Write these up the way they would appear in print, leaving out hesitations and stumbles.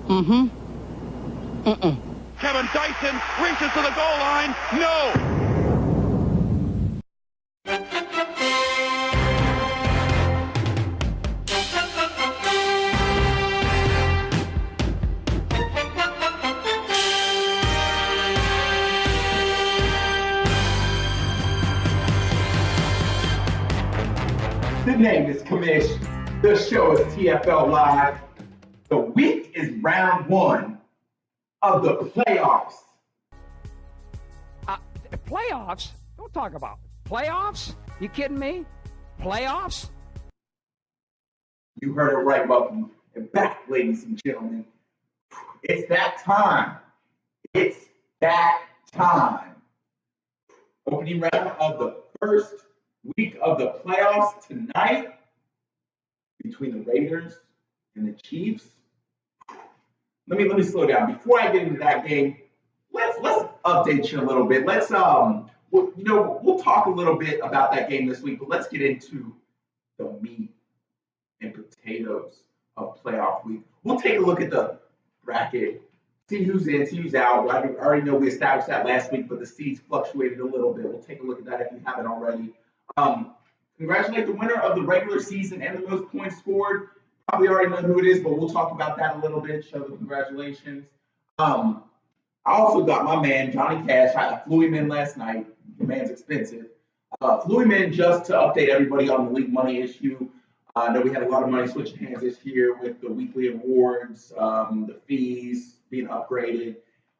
Mm-hmm. Mm-mm. Kevin Dyson reaches to the goal line. No! The name is Commish. The show is TFL Live. The week is round one of the playoffs. Playoffs? Don't talk about playoffs. You kidding me? Playoffs? You heard it right. Welcome back, ladies and gentlemen. It's that time. It's that time. Opening round of the first week of the playoffs tonight between the Raiders and the Chiefs. Let me slow down. Before I get into that game, let's update you a little bit. Let's we'll talk a little bit about that game this week, but let's get into the meat and potatoes of playoff week. We'll take a look at the bracket, see who's in, see who's out. I already know we established that last week, but the seeds fluctuated a little bit. We'll take a look at that if you haven't already. Congratulate the winner of the regular season and the most points scored. Probably already know who it is, but we'll talk about that a little bit. Show the congratulations. I also got my man, Johnny Cash. I flew him in last night. The man's expensive. Flew him in just to update everybody on the league money issue. I know we had a lot of money switching hands this year with the weekly awards, the fees being upgraded.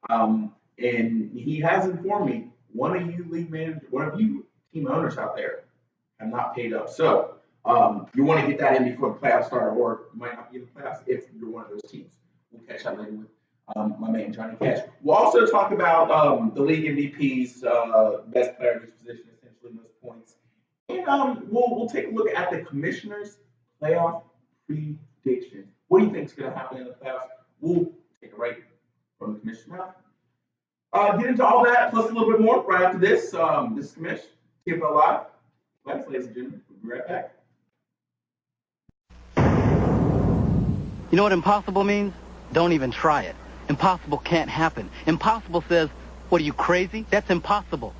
And he has informed me, one of you league managers, one of you team owners out there have not paid up. So you want to get that in before the playoffs start, or you might not be in the playoffs if you're one of those teams. We'll catch up later with my man Johnny Cash. We'll also talk about the league MVPs, best player in each position, essentially most points. And we'll take a look at the commissioners' playoff prediction. What do you think is going to happen in the playoffs? We'll take it right from the commissioner's mouth. Get into all that, plus a little bit more right after this. This is Commish, TFL Live. Thanks, ladies and gentlemen. We'll be right back. You know what impossible means? Don't even try it. Impossible can't happen. Impossible says, what are you, crazy? That's impossible.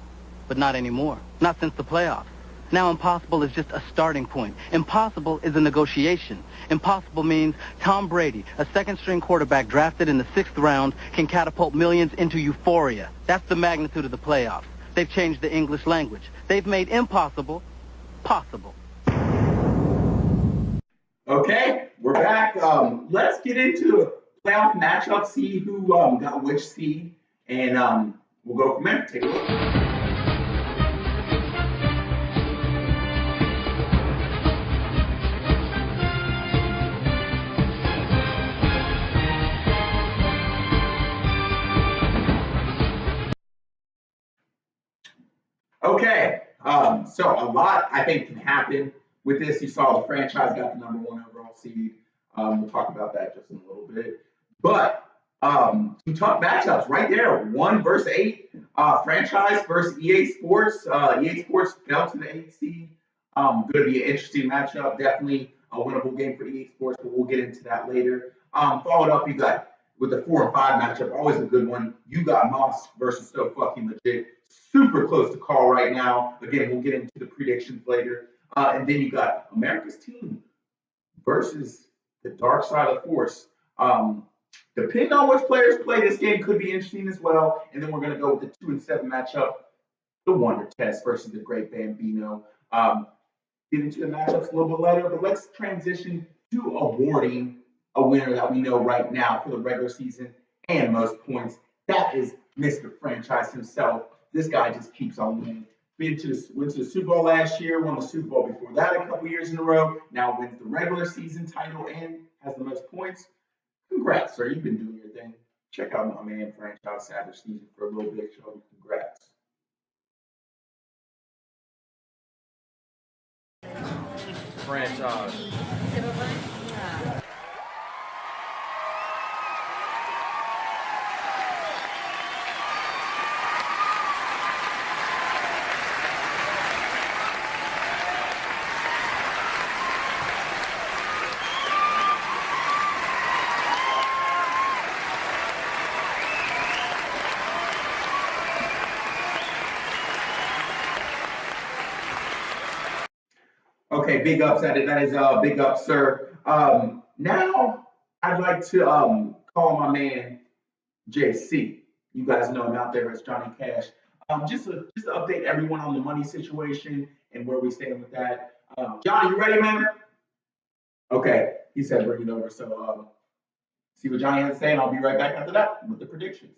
But not anymore. Not since the playoffs. Now impossible is just a starting point. Impossible is a negotiation. Impossible means Tom Brady, a second-string quarterback drafted in the 6th round, can catapult millions into euphoria. That's the magnitude of the playoffs. They've changed the English language. They've made impossible possible. Okay, we're back. Let's get into a playoff matchup, see who got which seed, and we'll go from there. Take a look. Okay, so a lot, I think, can happen with this. You saw the franchise got the number 1 overall seed. We'll talk about that just in a little bit. But some tough matchups right there. 1 versus 8, franchise versus EA Sports. EA Sports fell to the 8th seed. Going to be an interesting matchup. Definitely a winnable game for EA Sports, but we'll get into that later. Followed up, you got with the 4 and 5 matchup, always a good one. You got Moss versus So Fucking Legit. Super close to call right now. Again, we'll get into the predictions later. And then you got America's Team versus the Dark Side of the Force. Depending on which players play, this game could be interesting as well. And then we're going to go with the 2 and 7 matchup, the Wonder Test versus the Great Bambino. Get into the matchups a little bit later, but let's transition to awarding a winner that we know right now for the regular season and most points. That is Mr. Franchise himself. This guy just keeps on winning. Went to the Super Bowl last year, won the Super Bowl before that a couple years in a row. Now wins the regular season title and has the most points. Congrats, sir. You've been doing your thing. Check out my man Franchise Savage season for a little bit. Show him congrats. Franchise. Okay, big ups at it. That is big ups, sir. Now I'd like to call my man JC. You guys know him out there as Johnny Cash. Just to update everyone on the money situation and where we stand with that. Johnny, you ready, man? Okay, he said bring it over. So see what Johnny has to say, and I'll be right back after that with the predictions.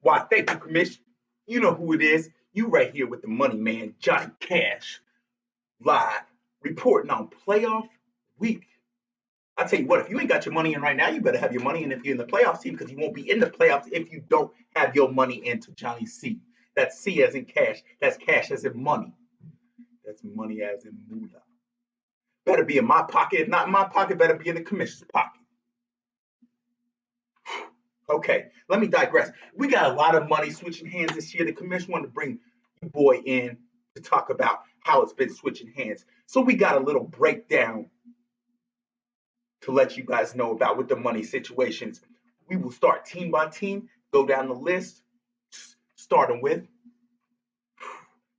Why, thank you, Commission. You know who it is. You right here with the money man, Johnny Cash, live, reporting on playoff week. I tell you what, if you ain't got your money in right now, you better have your money in if you're in the playoffs team, because you won't be in the playoffs if you don't have your money into Johnny C. That's C as in cash. That's cash as in money. That's money as in moolah. Better be in my pocket. If not in my pocket, better be in the commissioner's pocket. Okay, let me digress. We got a lot of money switching hands this year. The commission wanted to bring you boy in to talk about how it's been switching hands. So we got a little breakdown to let you guys know about with the money situations. We will start team by team, go down the list, starting with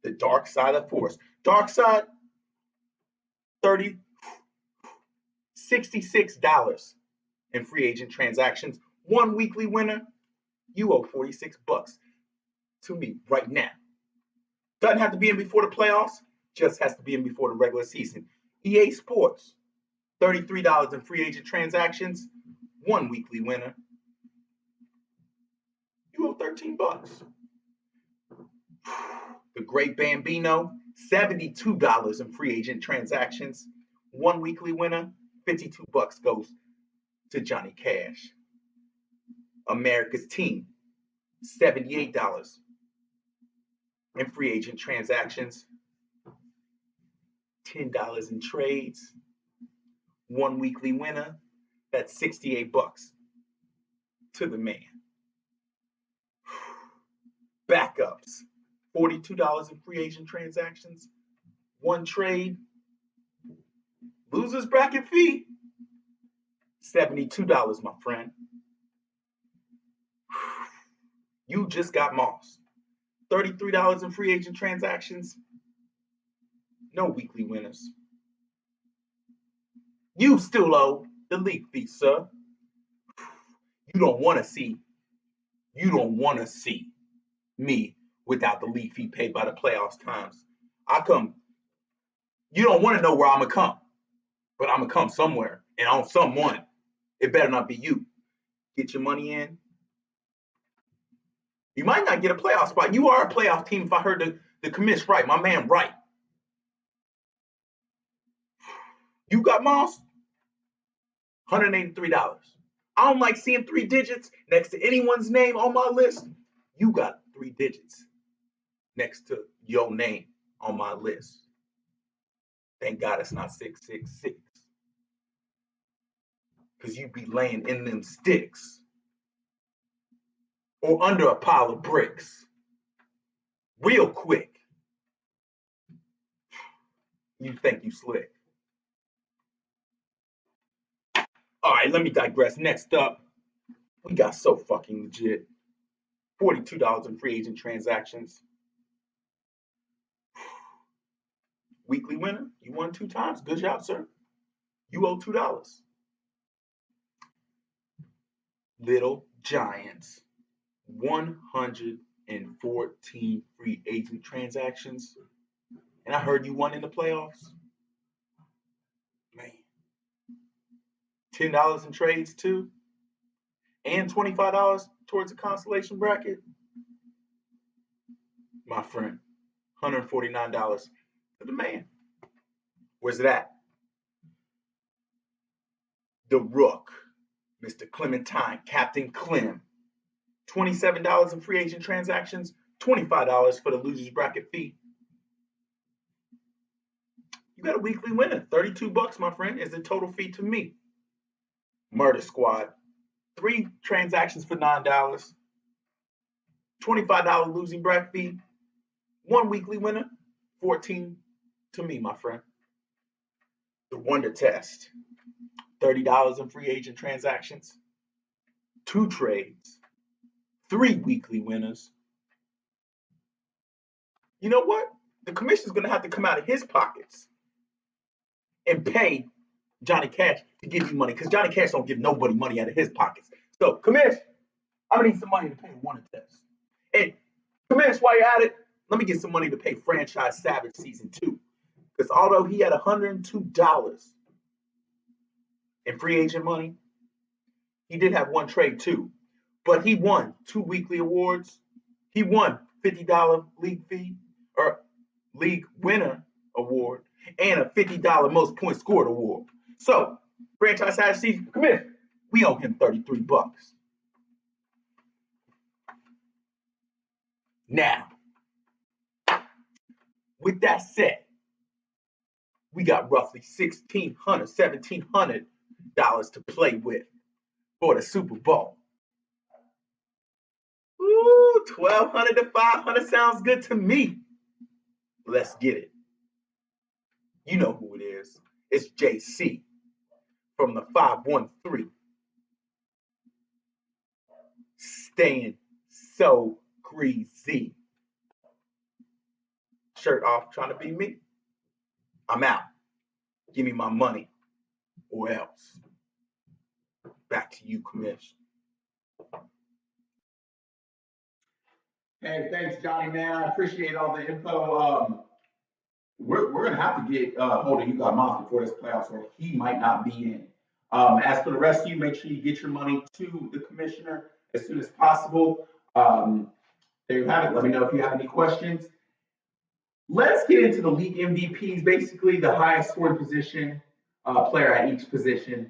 the dark side of the force. Dark side, $66 in free agent transactions. One weekly winner, you owe $46 to me right now. Doesn't have to be in before the playoffs, just has to be in before the regular season. EA Sports, $33 in free agent transactions. One weekly winner, you owe $13. The Great Bambino, $72 in free agent transactions. One weekly winner, $52 goes to Johnny Cash. America's Team, $78 in free agent transactions. $10 in trades. One weekly winner, that's $68 to the man. Backups, $42 in free agent transactions. One trade. Losers bracket fee, $72, my friend. You just got mossed. $33 in free agent transactions. No weekly winners. You still owe the league fee, sir. You don't want to see me without the league fee paid by the playoffs times. You don't want to know where I'm going to come, but I'm going to come somewhere and on someone. It better not be you. Get your money in. You might not get a playoff spot. You are a playoff team if I heard the commish right, my man right. You got mossed? $183. I don't like seeing 3 digits next to anyone's name on my list. You got 3 digits next to your name on my list. Thank God it's not 666. Because you be laying in them sticks or under a pile of bricks real quick. You think you slick. All right, let me digress. Next up, we got So Fucking Legit. $42 in free agent transactions. Weekly winner, you won 2 times. Good job, sir. You owe $2. Little Giants, 114 free agent transactions. And I heard you won in the playoffs. Man. $10 in trades too. And $25 towards the consolation bracket. My friend, $149 for the man. Where's it at? The Rook, Mr. Clementine, Captain Clem. $27 in free agent transactions, $25 for the losers bracket fee. You got a weekly winner, $32, my friend, is the total fee to me. Murder Squad, 3 transactions for $9, $25 losing bracket fee, 1 weekly winner, $14 to me, my friend. The Wonder Test, $30 in free agent transactions, 2 trades, 3 weekly winners. You know what? the commissioner's going to have to come out of his pockets and pay Johnny Cash to give you money, because Johnny Cash don't give nobody money out of his pockets. So, Commish, I'm going to need some money to pay Wonder Test. And, Commish, while you're at it, let me get some money to pay Franchise Savage Season 2. Because although he had $102 in free agent money, he did have one trade too. But he won 2 weekly awards. He won $50 league fee or league winner award and a $50 most points scored award. So, Franchise Savage Season, come here. We owe him $33. Now, with that said, we got roughly $1,600, $1,700 to play with for the Super Bowl. Ooh, $1,200 to $500 sounds good to me. Let's get it. You know who it is. It's JC from the 513. Staying so greasy. Shirt off, trying to be me. I'm out. Give me my money or else. Back to you, Commish. Hey, thanks, Johnny, man. I appreciate all the info. We're going to have to get hold of You Got Moms before this playoffs, or he might not be in. As for the rest of you, make sure you get your money to the commissioner as soon as possible. There you have it. Let me know if you have any questions. Let's get into the league MVPs, basically the highest scoring position player at each position.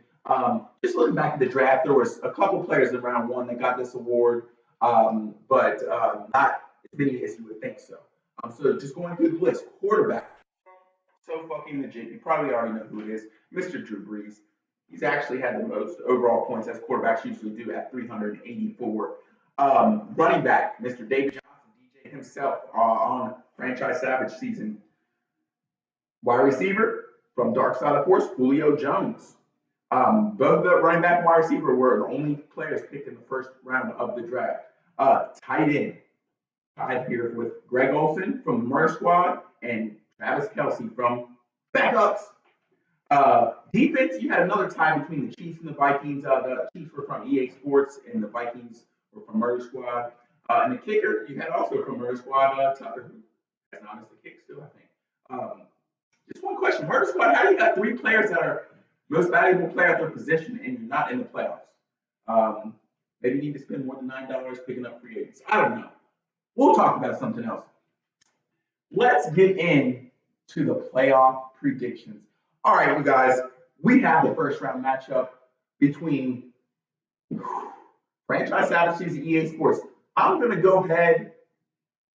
Just looking back at the draft, there was a couple players in round one that got this award, but not as many as you would think so. So just going through the list, quarterback, so fucking legit. You probably already know who it is, Mr. Drew Brees. He's actually had the most overall points, as quarterbacks usually do, at 384. Running back, Mr. David Johnson, DJ himself, on Franchise Savage Season. Wide receiver, from Dark Side of the Force, Julio Jones. Both the running back and wide receiver were the only players picked in the first round of the draft. Tight end, tied here with Greg Olsen from the Murder Squad and Travis Kelce from Backups. Defense, you had another tie between the Chiefs and the Vikings. The Chiefs were from EA Sports and the Vikings were from Murder Squad. And the kicker, you had also from Murder Squad, Tucker, who has not missed the kick still, I think. Just one question. Murder Squad, how do you got 3 players that are most valuable player at their position and you're not in the playoffs? Maybe you need to spend more than $9 picking up free agents. I don't know. We'll talk about something else. Let's get into the playoff predictions. All right, you guys, we have the first round matchup between Franchise Savage Season EA Sports. I'm going to go ahead.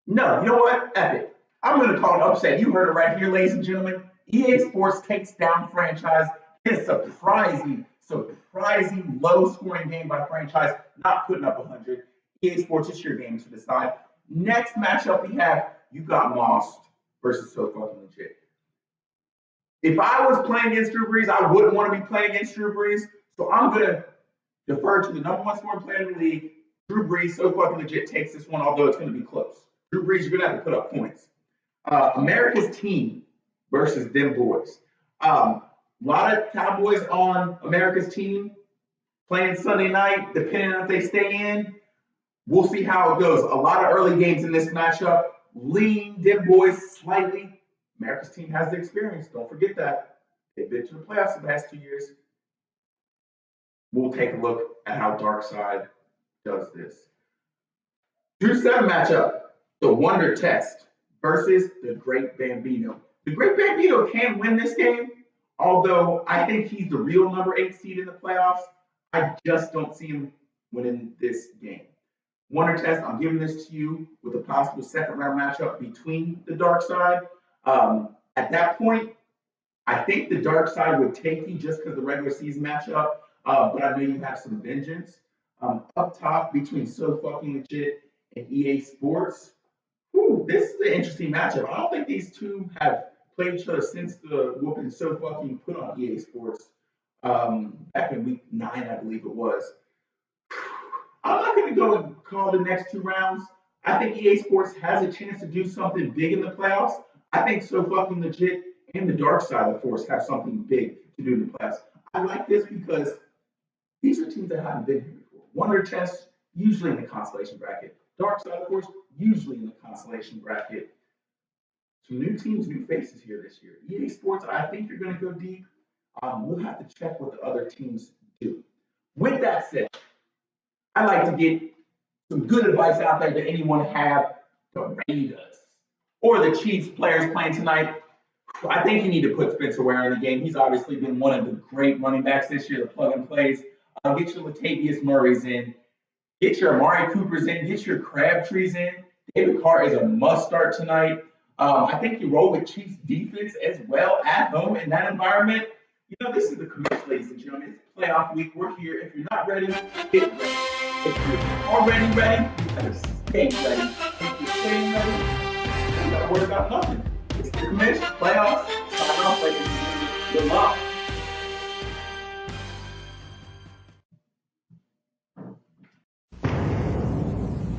No, you know what? F it. I'm going to call it upset. You heard it right here, ladies and gentlemen. EA Sports takes down Franchise in a surprising low-scoring game by Franchise, not putting up 100. EA Sports, it's your game to decide. Next matchup we have, You Got Mossed versus So Fucking Legit. If I was playing against Drew Brees, I wouldn't want to be playing against Drew Brees. So I'm going to defer to the number 1 scoring player in the league. Drew Brees, So Fucking Legit, takes this one, although it's going to be close. Drew Brees, you're going to have to put up points. America's Team versus them boys. A lot of Cowboys on America's Team playing Sunday night, depending on if they stay in. We'll see how it goes. A lot of early games in this matchup. Lean them boys slightly. America's Team has the experience. Don't forget that. They've been to the playoffs the past 2 years. We'll take a look at how Dark Side does this. 2-7 matchup. The Wonder Test versus the Great Bambino. The Great Bambino can win this game, although I think he's the real number 8 seed in the playoffs. I just don't see him winning this game. Wonder Test, I'm giving this to you with a possible second round matchup between the Dark Side. At that point, I think the Dark Side would take you just because the regular season matchup, but I know you have some vengeance. Up top between So Fucking Legit and EA Sports. This is an interesting matchup. I don't think these two have played each other since the whooping So Fucking put on EA Sports back in week 9, I believe it was. I'm not going to go and call the next 2 rounds. I think EA Sports has a chance to do something big in the playoffs. I think So Fucking Legit and the Dark Side of the Force have something big to do in the playoffs. I like this because these are teams that haven't been here before. Wonder Chess, usually in the consolation bracket. Dark Side of the Force, usually in the consolation bracket. Some new teams, new faces here this year. EA Sports, I think you're going to go deep. We'll have to check what the other teams do. With that said, I like to get some good advice out there that anyone have the Raiders or the Chiefs players playing tonight. I think you need to put Spencer Ware in the game. He's obviously been one of the great running backs this year, the plug and plays. Get your Latavius Murrays in. Get your Amari Coopers in. Get your Crabtrees in. David Carr is a must start tonight. I think you roll with Chiefs defense as well at home in that environment. You know, this is the commission, ladies and gentlemen. It's playoff week. We're here. If you're not ready, get ready. If you're already ready, you better stay ready. If you're staying ready, you got to worry about nothing. It's the commission, playoffs. Sign off, ladies and gentlemen. Good luck.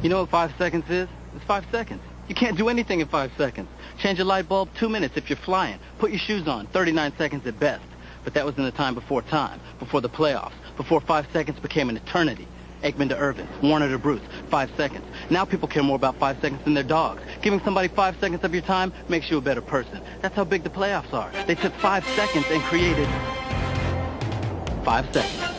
You know what 5 seconds is? It's 5 seconds. You can't do anything in 5 seconds. Change a light bulb, 2 minutes if you're flying. Put your shoes on, 39 seconds at best. But that was in the time, before the playoffs, before 5 seconds became an eternity. Aikman to Irvin, Warner to Bruce, 5 seconds. Now people care more about 5 seconds than their dogs. Giving somebody 5 seconds of your time makes you a better person. That's how big the playoffs are. They took 5 seconds and created 5 seconds.